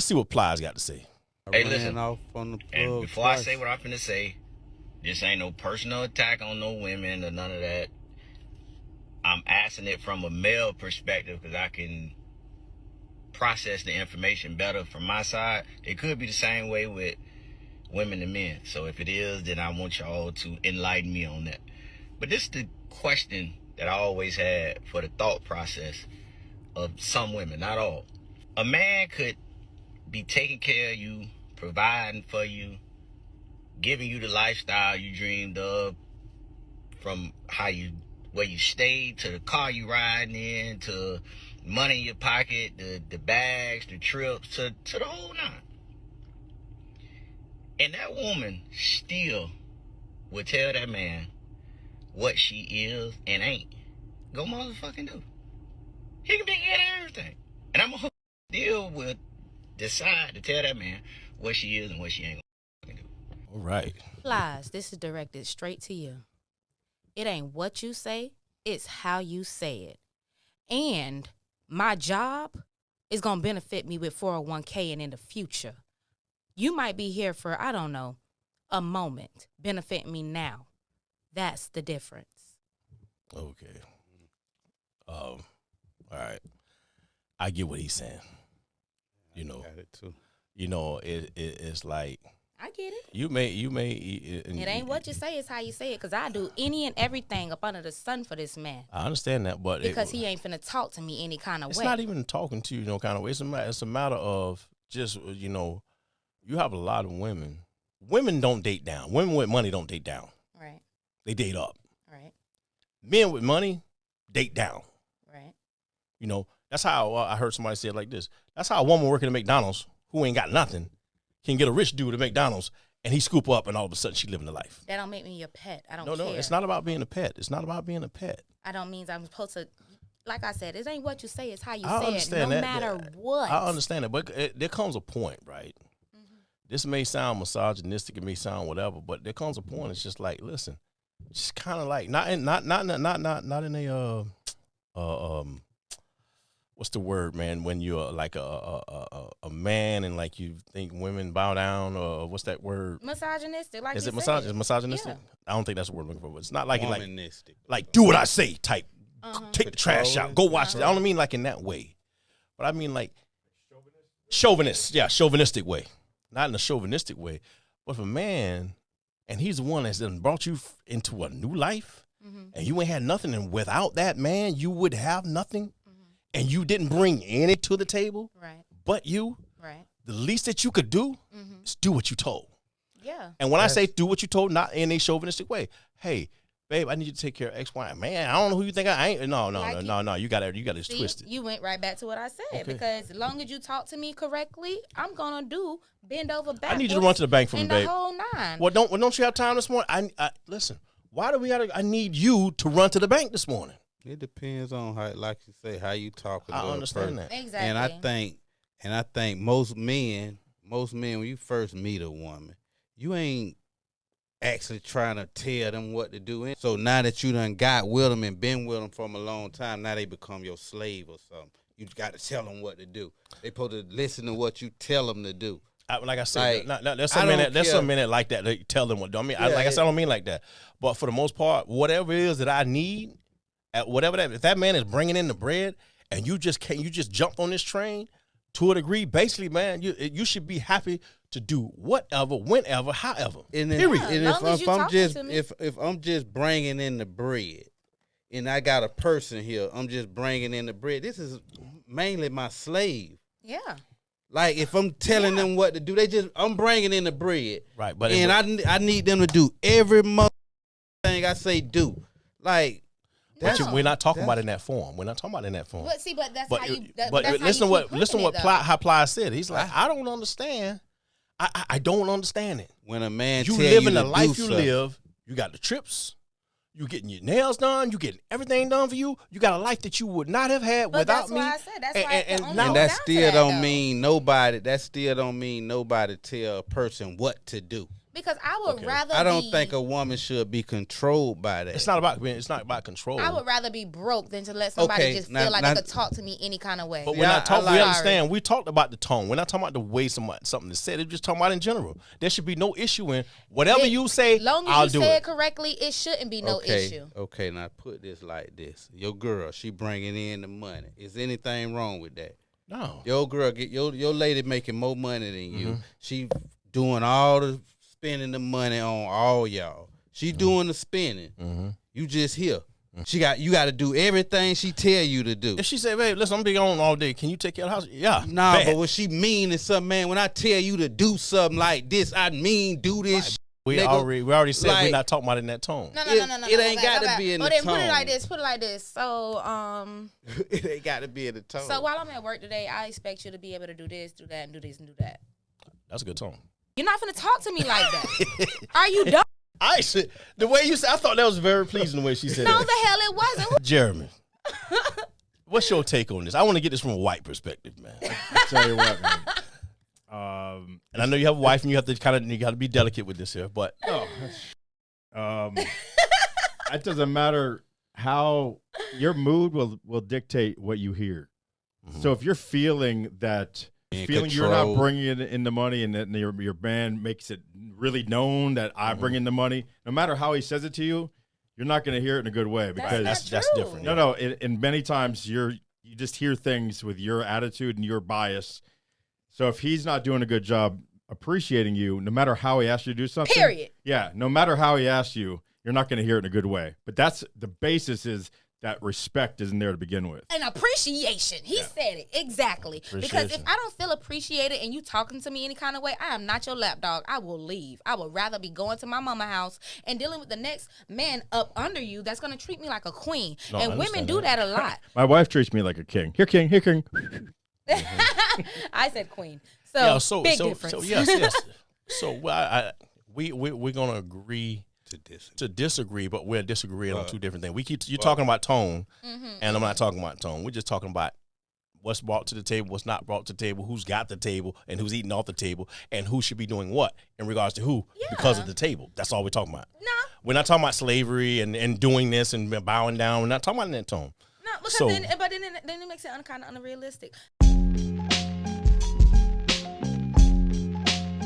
Let's see what Plies got to say. Hey, listen. Off on the And before I say what I'm finna say, this ain't no personal attack on no women or none of that. I'm asking it from a male perspective because I can process the information better from my side. It could be the same way with women and men. So if it is, then I want y'all to enlighten me on that. But this is the question that I always had for the thought process of some women, not all. A man could be taking care of you, providing for you, giving you the lifestyle you dreamed of, from where you stayed, to the car you riding in, to money in your pocket, the bags, the trips, to the whole nine. And that woman still would tell that man what she is and ain't. Go motherfucking do. He can be getting everything. And I'm gonna still will decide to tell that man what she is and what she ain't gonna do. All right. Plies, this is directed straight to you. It ain't what you say, it's how you say it. And my job is going to benefit me with 401k and in the future. You might be here for, I don't know, a moment, benefit me now. That's the difference. Okay. All right. I get what he's saying. You know, got it too. you know, it's like I get it. you may. It ain't what you say, it's how you say it. Because I do any and everything up under the sun for this man. I understand that, but Because he ain't finna talk to me any kind of it's way. not even talking to you, no kind of way. It's a matter of just, you know, you have a lot of women. Women don't date down. Women with money don't date down. Right, They date up. right, Men with money date down. right. You know, that's how I heard somebody say it like this. That's how a woman working at McDonald's who ain't got nothing can get a rich dude at McDonald's and he scoop up and all of a sudden she living the life. That don't make me your pet. I don't No, care. it's not about being a pet. It's not about being a pet. I don't mean I'm supposed to, like I said, it ain't what you say, it's how you I say it. understand No that. matter what. I understand that, but there comes a point, right? Mm-hmm. This may sound misogynistic, it may sound whatever, but there comes a point. It's just like, listen, just kind of like not in a what's the word, man? When you're like a man and like you think women bow down, or what's that word? Misogynistic, like Is you it said. misogynistic? Yeah. I don't think that's the word I'm looking for. But it's not like Womanistic. like do what I say type. Uh-huh. Take the trash out. Go watch it. I don't mean like in that way, but I mean like chauvinist. Yeah, chauvinistic way. Not in a chauvinistic way, but if a man and he's the one that's done brought you into a new life, and you ain't had nothing, and without that man, you would have nothing, and you didn't bring any to the table, Right, but you. right. The least that you could do is do what you told. Yeah. And when I say do what you told, not in a chauvinistic way. Hey, babe, I need you to take care of X, Y. Man, I don't know who you think I ain't. No. You got it See, twisted. you went right back to what I said. Okay. Because as long as you talk to me correctly, I'm going to bend over backwards. I need you to run to the bank for me, and babe. the whole nine. Well, don't you have time this morning? I listen. Why do we gotta? I need you to run to the bank this morning. It depends on how, like you say, how you talk. I understand that. Exactly. And I think most men, when you first meet a woman, you ain't actually trying to tell them what to do. So now that you done got with them and been with them from a long time, now they become your slave or something. You got to tell them what to do. They supposed to listen to what you tell them to do. Like I said, Like, there's some men that like that. They tell them what. I mean, Yeah, like I said, I don't mean like that. But for the most part, whatever it is that I need, if that man is bringing in the bread, and you just jump on this train to a degree, basically, man, you should be happy to do whatever, whenever, however. And period. And long as if you I'm talking just to me. if I'm just bringing in the bread, and I got a person here, I'm just bringing in the bread. This is mainly my slave. Yeah. Like if I'm telling them what to do, I'm bringing in the bread, Right, but and I need them to do every thing I say do. Like we're not talking about it in that form. We're not talking about it in that form. But see, but that's But how you. but that's listen how you what how Ply said. He's like, I don't understand. I don't understand it. when a man You tell living you the to life do you something, live. You got the trips. You getting your nails done. You getting everything done for you. You got a life that you would not have had But without that's me. why I said that's why and it only now- and goes that down to still that, don't though. mean nobody. That still don't mean nobody tell a person what to do. Because I would Okay. rather I don't be, think a woman should be controlled by that. It's not about control. I would rather be broke than to let somebody Okay, just feel now- like now- they could talk to me any kind of way. But Yeah, we're not talking. I We like- understand. We talked about the tone. We're not talking about the way something is said. We're just talking about in general. There should be no issue in whatever you say. Long as I'll you do say it. it correctly, it shouldn't be no okay, issue. Okay, now put this like this. Your girl, she bringing in the money. Is anything wrong with that? No. Your girl, your lady making more money than you. She doing all the spending the money on all y'all. She doing the spending. You just here. You got to do everything she tell you to do. If she say, "Babe, listen, I'm be on all day. Can you take care of the house?" Yeah. Nah, bad. but what she mean is something, man. When I tell you to do something like this, I mean do this. we nigga. already said we're Like- not talking about it in that tone. No, It ain't gotta be in the then put it tone. like this. Put it like this. So, It ain't got to be in the tone. so while I'm at work today, I expect you to be able to do this, do that, and do this and do that. That's a good tone. You're not gonna talk to me like that. Are you dumb? I said the way you said. I thought that was very pleasing the way she said No, it. the hell it wasn't. Jeremy, what's your take on this? I want to get this from a white perspective, man. Tell you what, man. And I know you have a wife, and you got to be delicate with this here. But No. It doesn't matter how your mood will dictate what you hear. So if you're feeling that In you're not control. bringing in the money, and that your band makes it really known that I bring in the money, no matter how he says it to you, you're not going to hear it in a good way because That's that's true. different. no, and many times you just hear things with your attitude and your bias. So if he's not doing a good job appreciating you, no matter how he asks you to do something, Period. yeah, no matter how he asks you, you're not going to hear it in a good way. But that's the basis is that respect isn't there to begin with. And appreciation. He said it exactly. Because if Appreciation. I don't feel appreciated and you talking to me any kind of way, I am not your lapdog. I will leave. I would rather be going to my mama house and dealing with the next man up under you that's gonna treat me like a queen. No, I and women understand do that. that a lot. My wife treats me like a king. Here, king. Here, king. I said queen. So, Yeah, so big so difference. so yes. So we're gonna agree to this. to disagree, but we're disagreeing on two different things. You're talking about tone, and I'm not talking about tone. We're just talking about what's brought to the table, what's not brought to the table, who's got the table, and who's eating off the table, and who should be doing what in regards to who because of the table. That's all we're talking about. No. We're not talking about slavery and doing this and bowing down. We're not talking about in that tone. No, because So- then it makes it kind of unrealistic.